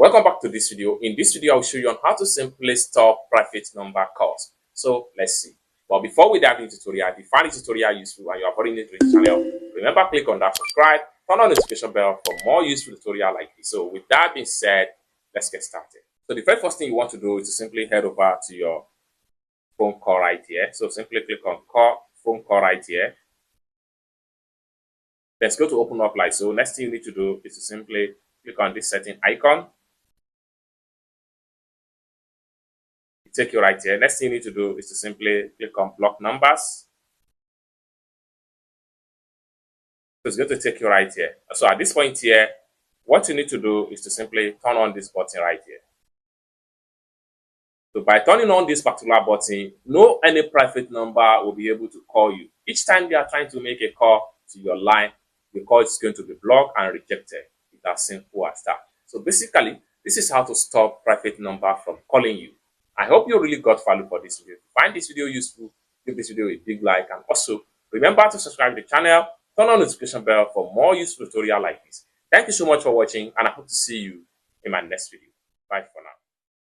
Welcome back to this video. In this video, I'll show you on how to simply stop private number calls. So let's see. But before we dive into the tutorial, if you find this tutorial useful and you are already new to this channel, remember click on that subscribe, turn on the notification bell for more useful tutorial like this. So with that being said, let's get started. So the very first thing you want to do is to simply head over to your phone call right here. So simply click on phone call right here. Let's go to open up like so. Next thing you need to do is to simply click on this setting icon. Take you right here. Next thing you need to do is to simply click on block numbers. So it's going to take you right here. So at this point here, what you need to do is to simply turn on this button right here. So by turning on this particular button, no any private number will be able to call you. Each time you are trying to make a call to your line, the call is going to be blocked and rejected. It's as simple as that. So basically, this is how to stop private number from calling you. I hope you really got value for this video. If you find this video useful, give this video a big like, and also remember to subscribe to the channel, turn on the notification bell for more useful tutorial like this. Thank you so much for watching, and I hope to see you in my next video. Bye for now.